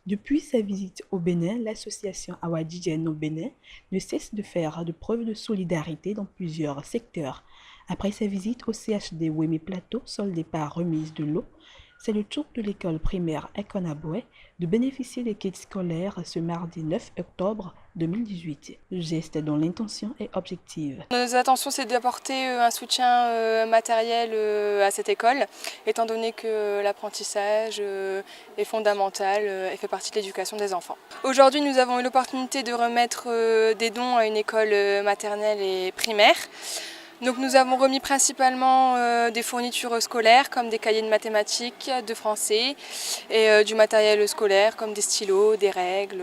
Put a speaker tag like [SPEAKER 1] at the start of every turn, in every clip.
[SPEAKER 1] Depuis sa visite au Bénin, l'association Awadjijen au Bénin ne cesse de faire de preuves de solidarité dans plusieurs secteurs. Après sa visite au CHD Wémé Plateau, soldé par remise de l'eau, c'est le tour de l'école primaire Ekonaboué de bénéficier des kits scolaires ce mardi 9 octobre 2018. Geste dont l'intention est objective.
[SPEAKER 2] Nos intentions, c'est d'apporter un soutien matériel à cette école, étant donné que l'apprentissage est fondamental et fait partie de l'éducation des enfants. Aujourd'hui, nous avons eu l'opportunité de remettre des dons à une école maternelle et primaire. Donc nous avons remis principalement des fournitures scolaires comme des cahiers de mathématiques, de français et du matériel scolaire comme des stylos, des règles.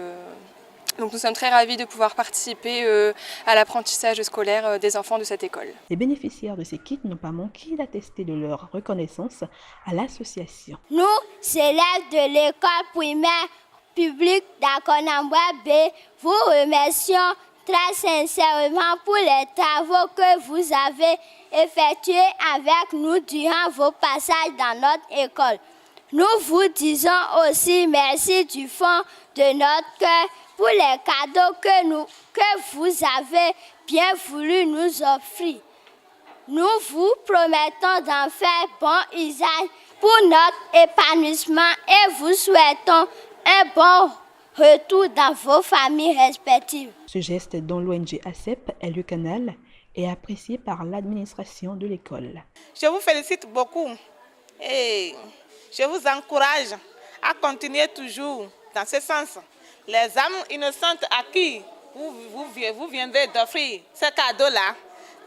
[SPEAKER 2] Donc nous sommes très ravis de pouvoir participer à l'apprentissage scolaire des enfants de cette école.
[SPEAKER 1] Les bénéficiaires de ces kits n'ont pas manqué d'attester de leur reconnaissance à l'association.
[SPEAKER 3] Nous, élèves de l'école primaire publique d'Akonamboué B, vous remercions très sincèrement pour les travaux que vous avez effectués avec nous durant vos passages dans notre école. Nous vous disons aussi merci du fond de notre cœur pour les cadeaux que vous avez bien voulu nous offrir. Nous vous promettons d'en faire bon usage pour notre épanouissement et vous souhaitons un bon retour dans vos familles respectives.
[SPEAKER 1] Ce geste dont l'ONG ACEP est le canal est apprécié par l'administration de l'école.
[SPEAKER 4] Je vous félicite beaucoup et je vous encourage à continuer toujours dans ce sens. Les âmes innocentes à qui vous viendrez d'offrir ce cadeau-là,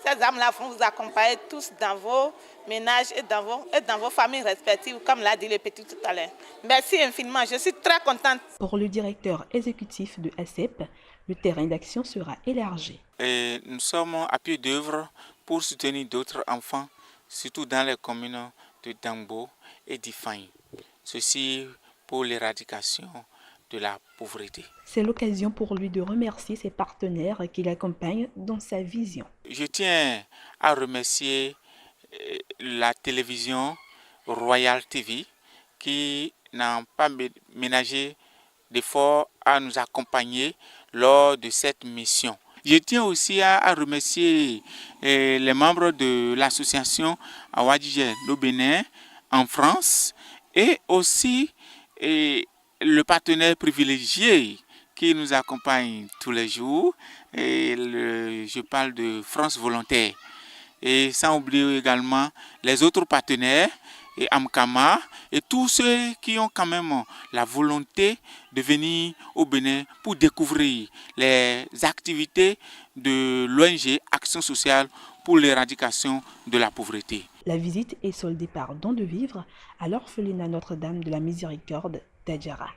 [SPEAKER 4] ces âmes-là vont vous accompagner tous dans vos ménages et dans vos familles respectives, comme l'a dit le petit tout à l'heure. Merci infiniment, je suis très contente.
[SPEAKER 1] Pour le directeur exécutif de ACEP, le terrain d'action sera élargi.
[SPEAKER 5] Et nous sommes à pied d'œuvre pour soutenir d'autres enfants, surtout dans les communes de Dangbo et d'Ifany. Ceci pour l'éradication de la pauvreté.
[SPEAKER 1] C'est l'occasion pour lui de remercier ses partenaires qui l'accompagnent dans sa vision.
[SPEAKER 5] Je tiens à remercier la télévision Royal TV qui n'a pas ménagé d'efforts à nous accompagner lors de cette mission. Je tiens aussi à remercier les membres de l'association Awadjijen au Bénin en France et aussi le partenaire privilégié qui nous accompagne tous les jours. Je parle de France Volontaire. Et sans oublier également les autres partenaires, et Amkama, et tous ceux qui ont quand même la volonté de venir au Bénin pour découvrir les activités de l'ONG Action sociale pour l'éradication de la pauvreté.
[SPEAKER 1] La visite est soldée par don de vivres à l'orphelinat Notre-Dame de la Miséricorde d'Adjara.